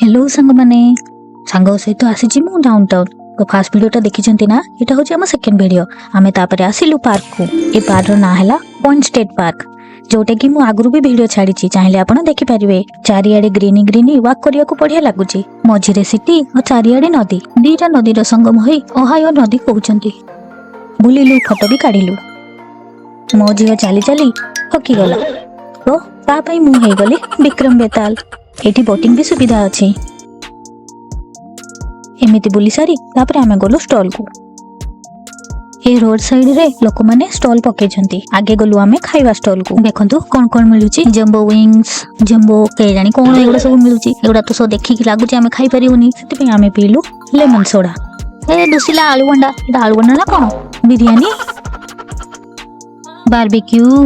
Hello सांग माने सांग सहित आसी मु डाउन टाउन तो फास्ट वीडियोटा देखी ना यहाँ हूँ आम सेकेंड वीडियो आम तापर आसिलु पार्क को ए पार्क ना है पॉइंट स्टेट पार्क जोटा कि मु आगु भी वीडियो छाड़ी चाहिए आपड़ देखिपारे चारिआडे ग्रीनी ग्रीनी वाक करने को बढ़िया लगुच मझिरे सिटी और चारिआडे नदी दीटा नदीर संगम हो ओहायो नदी कहते बुलिलु फोटो भी काढ़िलु मो झील चली चली थकीगला तो तापाई मु हो गली विक्रम बेताल एटी बोटिंग भी सुविधा अच्छी एमिति बुली सारी तापर आमे गलु स्टॉल को ए रोड साइड रे लोक माने स्टॉल पकेछंती आगे गलु आमे खाइबा स्टॉल को देखंतु कोन कोन मिलुची जंबो विंग्स जंबो के जानी कोन एगुडा सब मिलुची एगुडा तो सब देखि कि लागुची आमे खाइ परिबोनी सेति पे आमे पीलु लेमन सोडा ए दुसिला आलू बंडा एटा आलू बंडा ना कोन बिरयानी बारबेक्यू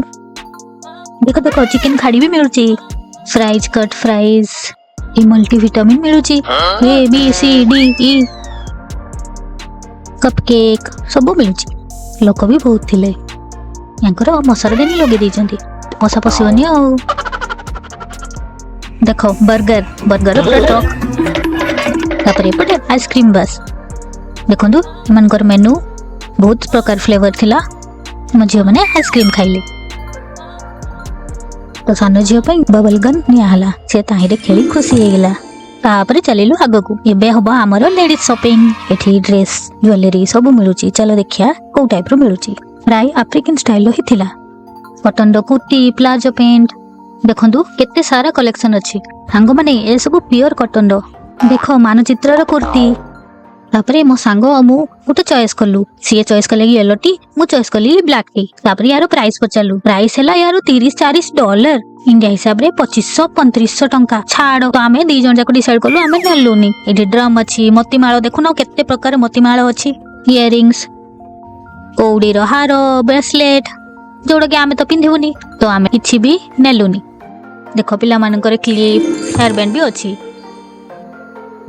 देखो देखो चिकन खाड़ी भी मिलुची फ्राइज कट फ्राइज ए मल्टीविटामिन मिलुची A B C D E cupcake सब मिलुची लोक भी बहुत थिले यांकर मसाला देनी लगे देइचंती मसा पसिबनी आ देखो बर्गर बर्गर पूरा ट्रक तापर एपटे आइसक्रीम बस देखंतु एमानकर मेनू बहुत प्रकार फ्लेवर थिला म झियो माने आइसक्रीम खाइले तो सान झील बबल गन नियाला से ताहिरे खेली खुशी होगला तापर चलिलु आगकू एबे हबो हमर लेडीज शॉपिंग एठी ड्रेस ज्वेलरी सब मिलुची चलो देखिया को टाइप रो मिलुची प्राय अफ्रीकन स्टाइल ही थिला कॉटन रो कुर्ती प्लाजो पैंट देखंतु केते सारा कलेक्शन अछि सांग माने ए सब प्योर कॉटन रो देखो मानचित्र रो कुर्ती तापरे मो सांग मु गोटे चॉइस कलु सी चॉइस कले येलो टी मु चॉइस कली ब्लैक टी तापरे यार प्राइस पचालु प्राइस हैला यार $30-40 इंडिया हिसाब रे 2500-3500 टंका छाड़ तो आमे दी जन जाको डिसाइड कलु आमे नेलुनी एडी ड्रम अछि मोतीमाळ देखुनो केते प्रकार मोतीमाळ अछि इयरिंग्स कौड़ी रो हार ब्रेसलेट जोड़ा कि आमे तो पिंधिबुनी तो आमे किछि भी नेलुनी देखो पिला मानकर क्लिप हेयर बैंड भी अछि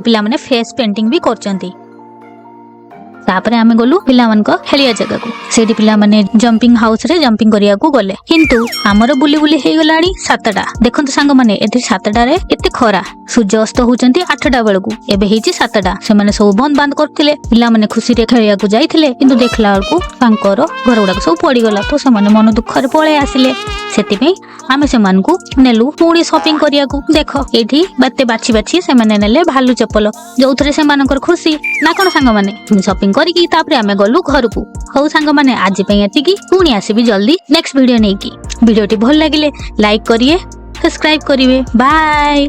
पिला माने फेस पेंटिंग भी करचंती तापरे आमे गलु पिला मन को खेलिया जगह को सेठी पिला माने जंपिंग हाउस रे जंपिंग करिया को गले किंतु हमर बुली बुली हे गलाणी 7टा देखंतु सांग माने एठी 7टा रे केते खरा सूर्य अस्त होचंती 8टा बेलकू एबे हेची 7टा से माने सब बंद बंद करथिले पिला माने खुशी रे खेलिया को जाईथिले किंतु देखला बेलकू तांकर घर उडा सब पड़ी गला तो से माने मन दुख रे पळे आसिले सेति पे आमे से मान को नेलु पूरी शॉपिंग करिया को देखो एठी बाते बाछि बाछि से माने नेले भालू चप्पल जोथरे से मानकर खुशी ना कोन सांग माने शॉपिंग करिकी तापरे आमे गलु घर को हौ सांग माने आज पे एतिकी पुणी आसीबी जल्दी नेक्स्ट वीडियो नेकी वीडियोटी भल लागिले लाइक करिए सब्सक्राइब करिवे बाय।